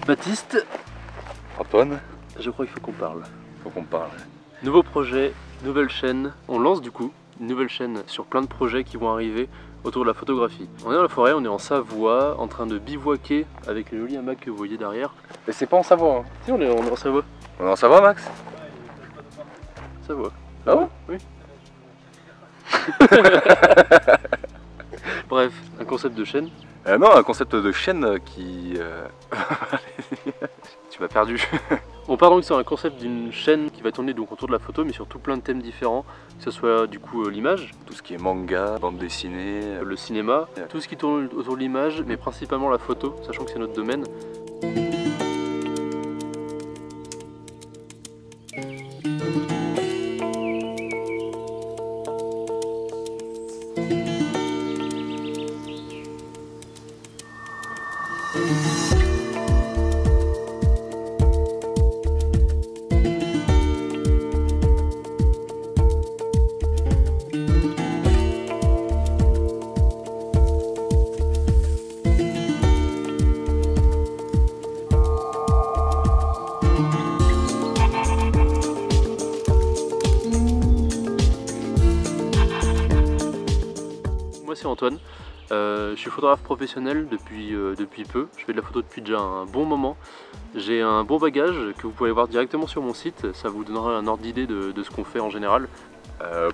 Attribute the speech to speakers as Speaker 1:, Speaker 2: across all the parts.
Speaker 1: Baptiste,
Speaker 2: Antoine,
Speaker 1: je crois qu'il faut qu'on parle.
Speaker 2: faut qu'on parle.
Speaker 1: Nouveau projet, nouvelle chaîne. On lance du coup une nouvelle chaîne sur plein de projets qui vont arriver autour de la photographie. On est dans la forêt, on est en Savoie, en train de bivouaquer avec le joli hamac que vous voyez derrière.
Speaker 2: Mais c'est pas en Savoie. Hein.
Speaker 1: Si, on est en Savoie.
Speaker 2: On est en Savoie, Max?
Speaker 1: Savoie.
Speaker 2: Ah bon?
Speaker 1: Oui. Bref, un concept de chaîne.
Speaker 2: Non, un concept de chaîne qui... tu m'as perdu.
Speaker 1: On part donc sur un concept d'une chaîne qui va tourner donc autour de la photo, mais sur tout plein de thèmes différents, que ce soit du coup l'image,
Speaker 2: Tout ce qui est manga, bande dessinée...
Speaker 1: le cinéma, tout ce qui tourne autour de l'image, mais principalement la photo, sachant que c'est notre domaine. Moi c'est Antoine, je suis photographe professionnel depuis peu, je fais de la photo depuis déjà un bon moment. J'ai un bon bagage que vous pouvez voir directement sur mon site, ça vous donnera un ordre d'idée de ce qu'on fait en général.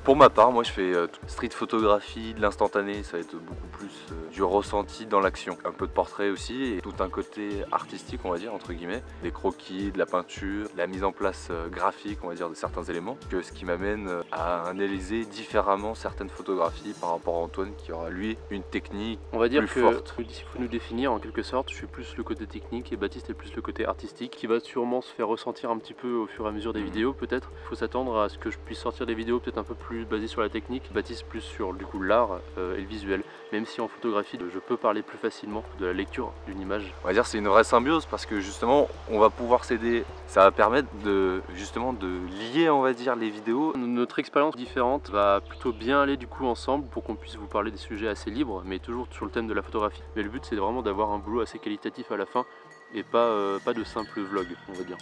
Speaker 2: Pour ma part, moi je fais street photographie, de l'instantané, ça va être beaucoup plus du ressenti dans l'action. Un peu de portrait aussi et tout un côté artistique on va dire entre guillemets. Des croquis, de la peinture, de la mise en place graphique on va dire de certains éléments. Ce qui m'amène à analyser différemment certaines photographies par rapport à Antoine qui aura lui une technique
Speaker 1: On va dire
Speaker 2: plus
Speaker 1: que
Speaker 2: forte.
Speaker 1: s'il faut nous définir en quelque sorte, je suis plus le côté technique et Baptiste est plus le côté artistique qui va sûrement se faire ressentir un petit peu au fur et à mesure des vidéos peut-être. Il faut s'attendre à ce que je puisse sortir des vidéos peut-être un peu plus basées sur la technique, Baptiste plus sur du coup l'art et le visuel. Même si en photographie je peux parler plus facilement de la lecture d'une image.
Speaker 2: On va dire c'est une vraie symbiose parce que justement on va pouvoir s'aider, ça va permettre de justement de lier on va dire les vidéos.
Speaker 1: Notre expérience différente va plutôt bien aller du coup ensemble pour qu'on puisse vous parler des sujets assez libres mais toujours sur le thème de la photographie. Mais le but c'est vraiment d'avoir un boulot assez qualitatif à la fin et pas de simple vlog on va dire.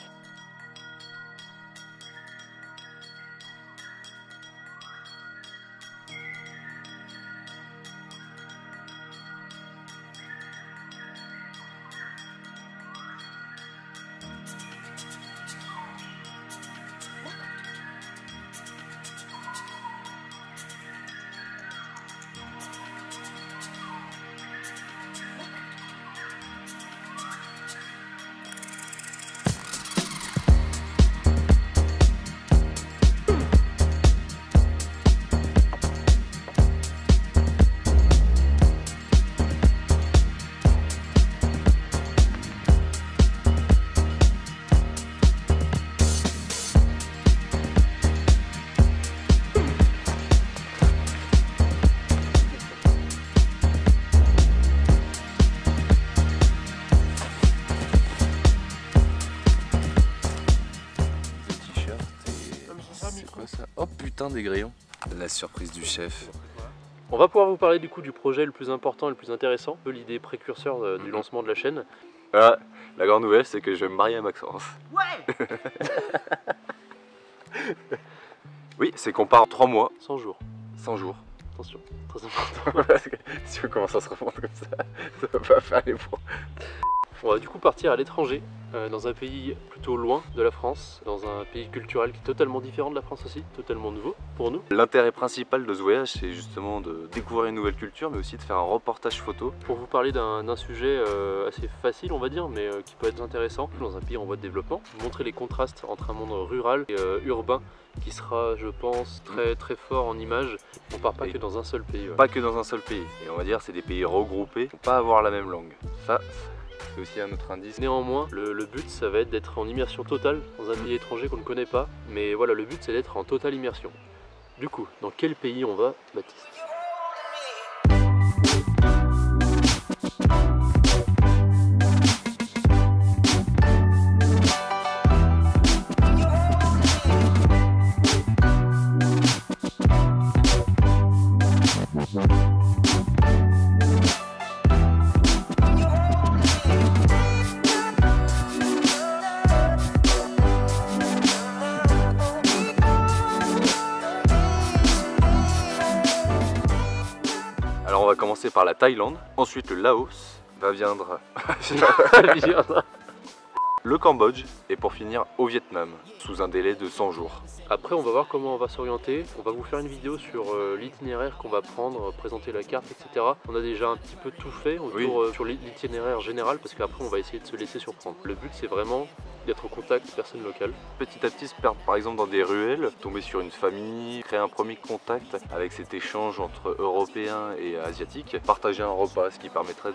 Speaker 2: C'est quoi ça? Oh putain des grillons. La surprise du chef.
Speaker 1: On va pouvoir vous parler du coup du projet le plus important et le plus intéressant, un peu l'idée précurseur du lancement de la chaîne.
Speaker 2: Ah, la grande nouvelle c'est que je vais me marier à Maxence.
Speaker 3: Ouais.
Speaker 2: Oui, c'est qu'on part 3 mois,
Speaker 1: 100 jours.
Speaker 2: 100 jours.
Speaker 1: Attention, très important.
Speaker 2: Parce que si on commence à se répondre comme ça va pas faire les points.
Speaker 1: On va du coup partir à l'étranger, dans un pays plutôt loin de la France, dans un pays culturel qui est totalement différent de la France aussi, totalement nouveau pour nous.
Speaker 2: L'intérêt principal de ce voyage c'est justement de découvrir une nouvelle culture mais aussi de faire un reportage photo.
Speaker 1: Pour vous parler d'un sujet assez facile on va dire, mais qui peut être intéressant dans un pays en voie de développement. Montrer les contrastes entre un monde rural et urbain qui sera je pense très fort en images. On part pas que dans un seul pays. Ouais.
Speaker 2: Pas que dans un seul pays. Et on va dire c'est des pays regroupés, ils vont pas avoir la même langue. Ça c'est aussi un autre indice.
Speaker 1: Néanmoins, le but ça va être d'être en immersion totale dans un pays étranger qu'on ne connaît pas. Mais voilà, le but c'est d'être en totale immersion. Du coup, dans quel pays on va, Baptiste ?
Speaker 2: par la Thaïlande, ensuite le Laos, va viendre le Cambodge et pour finir au Vietnam, sous un délai de 100 jours.
Speaker 1: Après on va voir comment on va s'orienter, on va vous faire une vidéo sur l'itinéraire qu'on va prendre, présenter la carte, etc. On a déjà un petit peu tout fait autour, sur l'itinéraire général parce qu'après on va essayer de se laisser surprendre. Le but c'est vraiment d'être au contact de personnes locales.
Speaker 2: Petit à petit se perdre par exemple dans des ruelles, tomber sur une famille, créer un premier contact avec cet échange entre Européens et Asiatiques, partager un repas, ce qui permettrait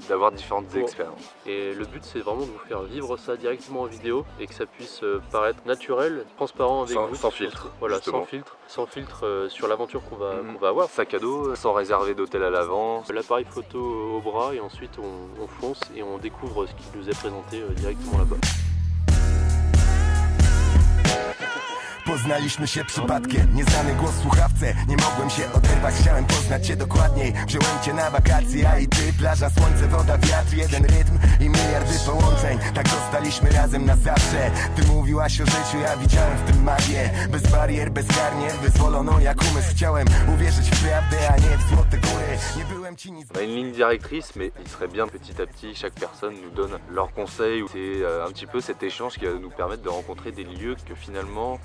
Speaker 2: d'avoir différentes expériences.
Speaker 1: Et le but c'est vraiment de vous faire vivre ça directement en vidéo et que ça puisse paraître naturel, transparent avec vous.
Speaker 2: Sans filtre.
Speaker 1: Voilà, sans filtre sur l'aventure qu'on va avoir.
Speaker 2: Sac à dos, sans réserver d'hôtel à l'avance.
Speaker 1: L'appareil photo au bras et ensuite on fonce et on découvre ce qui nous est présenté directement là-bas.
Speaker 3: Poznaliśmy się przypadkiem, nieznany głos w słuchawce. Nie mogłem się oderwać, chciałem poznać cię dokładniej. Wziąłem cię na wakacje, a i ty, plaża, słońce, woda, wiatr, jeden rytm i miliardy połączeń. Tak zostaliśmy razem na zawsze. Ty mówiłaś o życiu, ja widziałem w tym magię. Bez barier, bezkarnie, wyzwoloną jak umysł. Chciałem uwierzyć w prawdę, a nie w złote góry. Nie byłem ci nic.
Speaker 2: On a une ligne directrice, mais il serait bien petit à petit, chaque personne nous donne leurs conseils. C'est un petit peu cet échange qui va nous permettre de rencontrer des lieux que finalement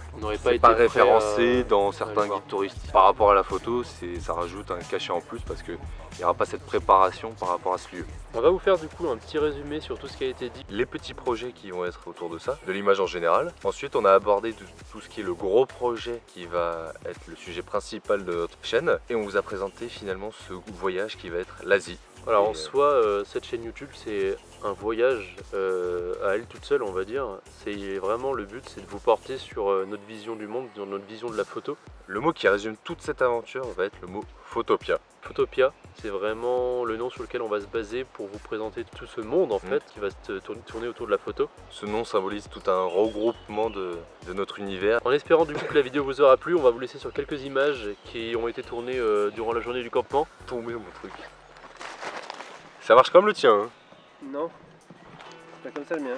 Speaker 2: c'est pas référencé dans certains guides touristiques. Par rapport à la photo, ça rajoute un cachet en plus parce qu'il n'y aura pas cette préparation par rapport à ce lieu.
Speaker 1: On va vous faire du coup un petit résumé sur tout ce qui a été dit.
Speaker 2: Les petits projets qui vont être autour de ça, de l'image en général. Ensuite, on a abordé tout ce qui est le gros projet qui va être le sujet principal de notre chaîne. Et on vous a présenté finalement ce voyage qui va être l'Asie.
Speaker 1: Alors en soi, cette chaîne YouTube, c'est un voyage à elle toute seule, on va dire. C'est vraiment le but, c'est de vous porter sur notre vision du monde, sur notre vision de la photo.
Speaker 2: Le mot qui résume toute cette aventure va être le mot Photopia.
Speaker 1: Photopia, c'est vraiment le nom sur lequel on va se baser pour vous présenter tout ce monde en fait qui va se tourner autour de la photo.
Speaker 2: Ce nom symbolise tout un regroupement de notre univers.
Speaker 1: En espérant du coup que la vidéo vous aura plu, on va vous laisser sur quelques images qui ont été tournées durant la journée du campement.
Speaker 2: Tombé mon truc. Ça marche comme le tien hein?
Speaker 1: Non, c'est pas comme ça le mien.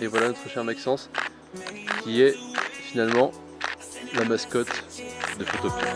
Speaker 1: Et voilà notre cher Maxence qui est finalement la mascotte de Photopia.